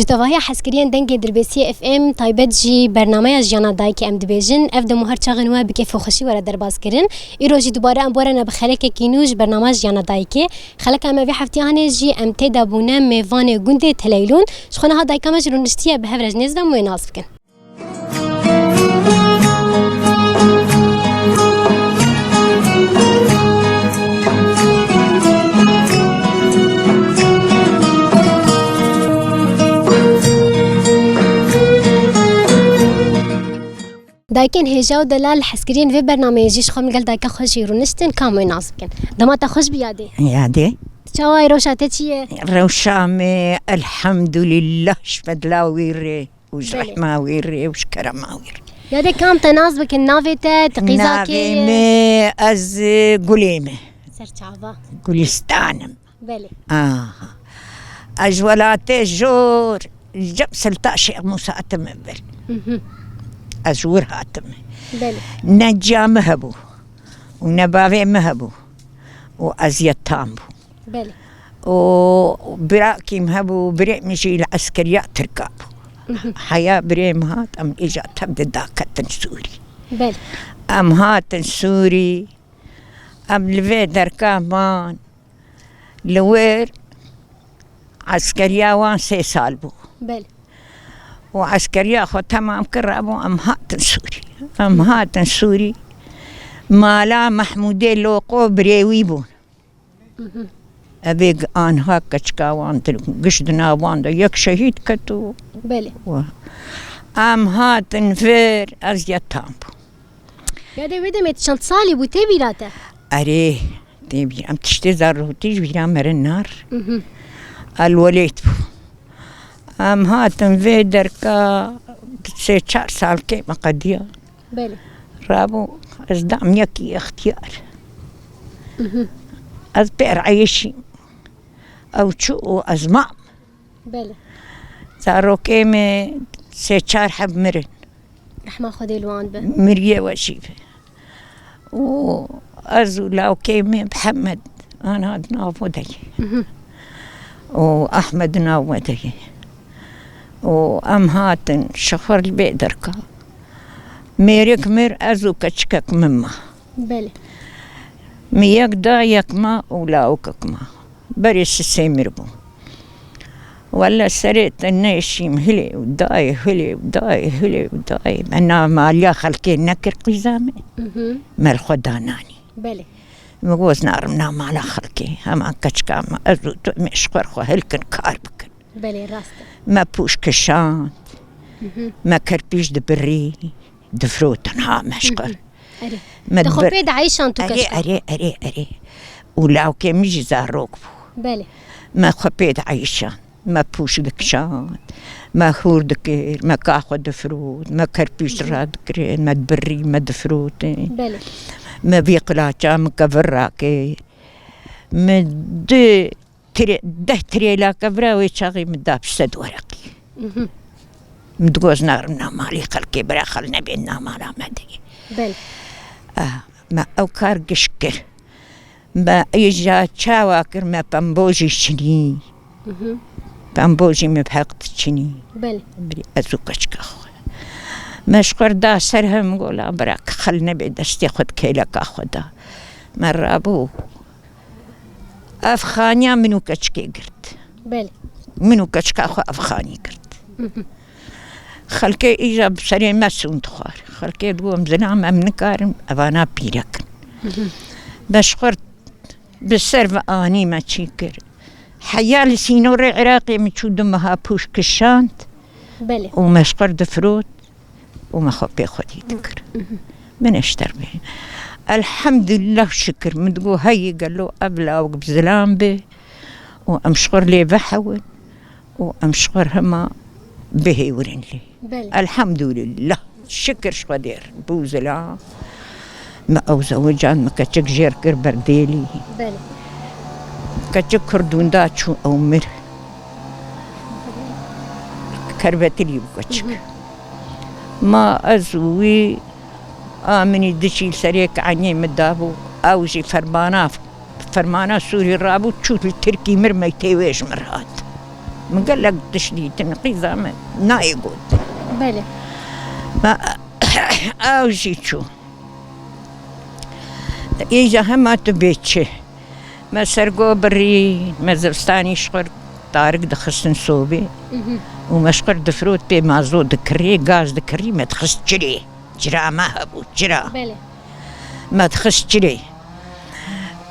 جدوایی حسکریان دنگ دربسی اف ام تایبت جی برنامه جانا دای که ام دبیجن اف دم هر چاغن و بکیف و خوشی ورد درباز کرن ایروجی دوباره ام بورن بخلک کینوش برنامه جانا دای که خلک ام وی هفته جی ام تدا بونه میوان گنده تلیلون شخونه ها دای کم جرونشتیه به هفرج نزدم و ناز بکن. دایکن هجاو دلال حسکرین و برنامه جیش خامل گل دایک خوشی رو نشتن کاموی ناز بکن. دمات خوش بیاده. یاده. چاوای روشاته چیه؟ روشامه الحمد لله شفد لاویره وش رحمه ویره وش کرمه ویره. یاده کام تناز بکن ناویته تقیزا که. ناویمه از گلیمه. سرچاوا. گلستانم. بله. أجولات جور جب سلطاشي مساعتم بر أجور هاتم بله نجا مهبو ونبابي مهبو وأزيد تامبو بله وبراكي مهبو بريء مشي العسكريات تركابو حياة بريء مهات أم إجا تبدأ داكة سوري بله أم هات سوري أم لفي دركامان لوير عسكريا وان 3 سال بو بله وعسكريا خو تمام كرابو أم هات سوري مالا محمودي لوقو بريوي بو أبيق آن هاك كشكاوان قشدنا وان دا يك شهيد كتو بله أم هات نفير أزيد تامبو ياده ويدا ميتشانت سالي بو تبيراته أريه تبير أم تشتي زارو تيج بيرا مرنار الوليد أم هاتن في دركا 3-4 سال كيما قديا بله رابو أزدام يكي اختيار أذبير عيشي أو شو أزمام بله زارو كيما 3-4 حب مرن رحمة خدي الوان به مريا وشيفة وأزو لاو كيما محمد أنا هاد نافو دي وأحمد ناودي وأم هاتن شخر البيدركا ميرك مير أزو كشكك مما بله ميك دايك ما ولاوكك ما بريس السيمربو ولا سريت النيشيم هلي وداي هلي وداي هلي وداي أنا ماليا خلقي نكر قزامي مال خداناني بله مغوز نارمنا مالا خلقي هما كشكام أزو مشقر خو هلكن كاربكن بله راست ما بوش كشانت ما كربيش دبري دفروتن ها مشقر أري ما تخو بيد عيشان تو كشكا أري ولاو كم يجي زاروك بله ما خبيت عيشان ما بوش دكشان ما خور دكير ما كاخو دفروت ما كربيش رادكرين ما دبري ما دفروتين بله ما بيقلا جام كفراكي مد ده تريلا كفرا ويشاغي مداب سد ورقي مدغوز نارنا مالي خلقي برا خلنا بينا مالا مدي بله ما اوكار قشكر ما ايجا تشاواكر ما بامبوجي شني بامبوجي مبحقت شني بله بري ازوكشكا مشقر دا سرهم قولا براك خلنا بدستي خد كيلك أخدا مرة أبو أفخانيا منو كشكي قرت بله منو كشكا أخو أفخاني قرت خلكي إيجا بسري مسون تخار خلكي دوم زنام أمنكارم أفانا بيرك مشقر بالسرف آني ما تشيكر حيال سينوري عراقي متشو دمها بوش كشانت بله ومشقر دفروت وما خبي خدي ذكر من اشتر به الحمد لله شكر مدقو هاي قال له أبلا وقبزلان به وأمشقر لي بحول وأمشقر هما به ورن لي بله الحمد لله شكر شقدير بوزلان ما أوزوجان ما كتشك جيركر برديلي بله كتشك كردون داتشو أمر كربتلي بكتشك ما أزوي آمني دشيل سريك عني مدابو أوجي فرمانا سوري رابو تشوت التركي مرمي تيويش مرات من قال لك تشديد قزامة نايقود بله ما او جيتشو إيجا هما تبيتشي ما سرقو بري ما زبستاني شقر طارق دخسن صوبي ومشقر دفروت بي مازو دكري غاز دكري ما تخس جري جرا ما هبو جرا بله ما تخس جري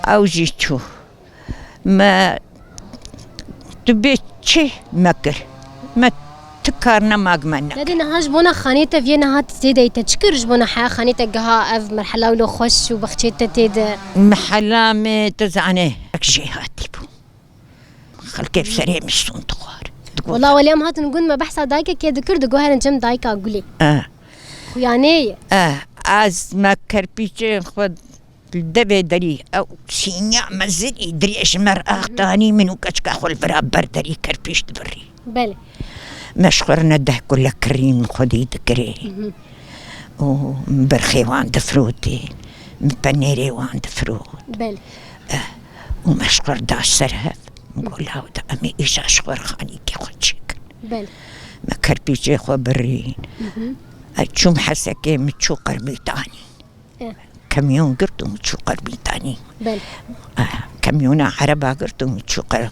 او جيتشو ما تبيتشي مكر ما تكارنا ماغمنا لدينا هاج بونا خانيتا فينا هات تيدا يتشكر جبونا حياة خانيتا قها اف مرحلة ولو خوش وبخشيتا تيدا محلامي تزعني جهاتي بو خلقي بسريع مشتون تخوار والله واليوم هات نقول ما بحث دايكا كي ذكر دقو هرن جم دايكا قولي خوياني از ما كربيتشي خود الدبي دري او سينيا مزل يدري اش مر اختاني منو كشكا خول برابر دري كربيش دبري بله مشخورنا ده كل كريم خدي دكري ومبرخي وان دفروتي مبنيري وان دفروت بله ومشخور دا سرهف نقول له دا امي ايش اشخور خاني كي خدشك بله ما كربيتشي خو برين اتشوم حسكي متشو قربيتاني كميون قرتو متشو قربيتاني بله كميونة عربة قرتو متشو قرب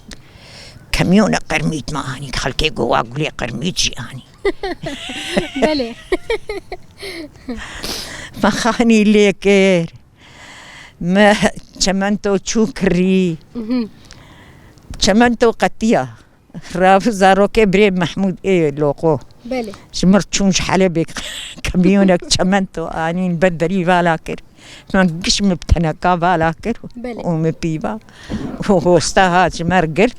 كميونة قرميت معاني خلكي قوا قولي قرميت جياني بله ما خاني ليكير ما شمنتو تشوكري شمنتو قطية راف زاروكي بريم محمود ايه لوقو بله شمرت شونش حلبك كميونك شمنتو اني بدري بالاكر ما قش مبتنكا بالاكر ومبيبا وهوستا شمر قرت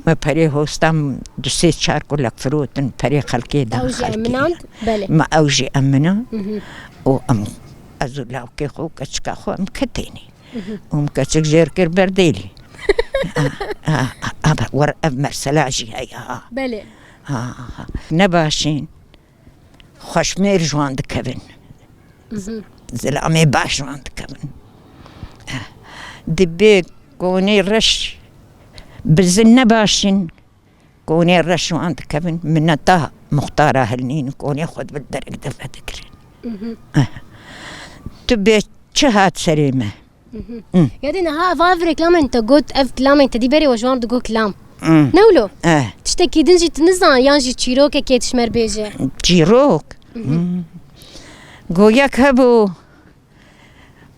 ما بري هوستا دسيت شار كلك فروت بري خلكي دا اوجي امنان بله ما اوجي امنا وام ازولاو كي خو كشكا خو مكتيني ومكتشك جيركر برديلي ور مرسلاجي هي بله نباشين خشمير جوان دكبن زلامي باش جوان دكبن دبي كوني رش بزن نباشين كوني رش جوان دكبن من تا مختارة هلنين كوني خد بالدرق دفع دكرين تبي شهات سريمة يادينا ها فافري كلام انت قلت اف كلام انت دي بري وجوان دقو كلام نولو تشتكي دنجي تنزان يانجي تشيروكا كي تشمر بيجي تشيروك قو ياك هبو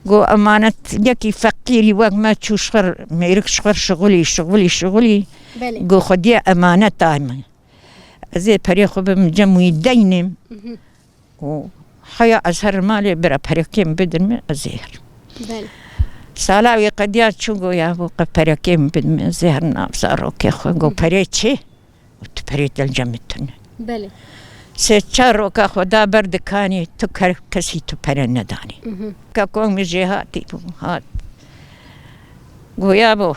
قو امانة ياكي فقيري وقت ما تشو شغر ما يرك شغر شغلي بله قو خدي امانة تايمة زي بريخو بمجموي دينم وحيا ازهر مالي برا بريكيم بدرمي ازهر بله سالاوي قديات شو قو يابو قبريكيم بدمي ازهر نابسارو كيخو قو بريتشي وتبريت الجمتن بله سيتشارو كاخو دا برد كاني تكر كسي تبرن نداني كاكون مجيهاتي هات قو يابو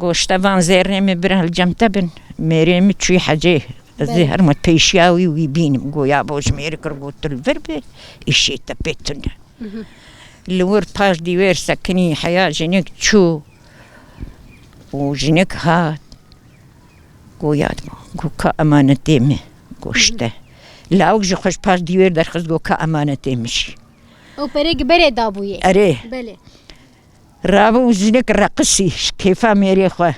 قو اشتبان زيرني مبره الجمتبن ميري متشوي حجيه الزهر متبيشياوي ويبينم قو يابو جميري كربوت الفربي اشي تبيتن اللور باش ديوير سكني حياة جنك تشو وجنك هات قو يادمو قو كأمانة ديمي قو اشته لا اوجي خوش باش ديوير در خز قو كأمانة ديمشي او بريق بري دابويه اريه بله رابو جنك رقصي كيفا ميري خواه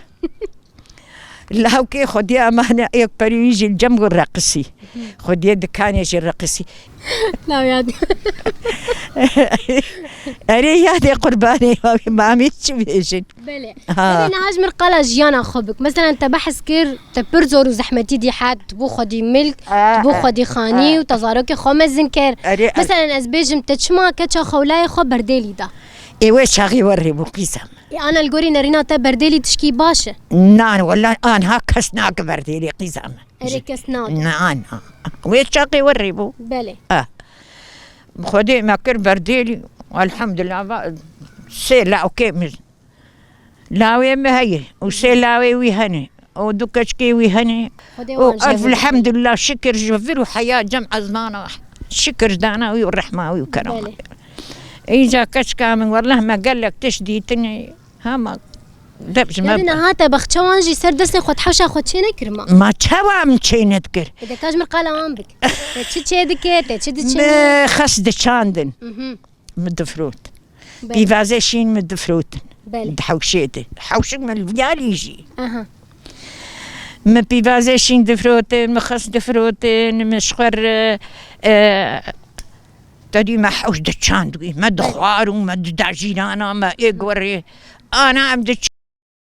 لا وكي خدي أمانة ايك بريجي الجمع الرقصي خدي دكاني جي الرقصي لا يادي أري يادي قرباني ما عميتش بيجن بله لدينا هاج مرقالة جيانا خبك مثلا انت بحث كير تبرزور وزحمتي دي حد تبو خدي ملك تبو خدي خاني وتزاروكي خمزن كير مثلا ازبيجم تشما كتشا خولاي خو برديلي دا ايوه شاغي وري بو قيسم انا القوري نرينا تا برديلي تشكي باشا نان والله انا هكسناك برديلي قيسم اريكسناك نان ويش شاغي وري بو بله خدي ما كر برديلي والحمد لله سي لا اوكي لاوي ما هي وسي لاوي ويهني ودكشكي ويهني والف الحمد لله شكر جفر وحياة جمع زمانه شكر داناوي والرحماوي وكرم إذا كشكا من والله ما قال لك تشديتني هما دبج يعني ما نهاتا بخشوان جي سر دست خود حوشا خود شي نكرما ما تشوام تشينت كر اذا كاج مرقال عم بك تشي دك تشي خس دشاندن مدفروت بيفازيشين مدفروت دحوشيته حوشك من الفيال يجي اها ما بيفازيشين دفروتن مخص دفروتن مشخر تدي ما حوش دشاندوي ما دخوار وما دجيرانا ما إيقوري أنا عم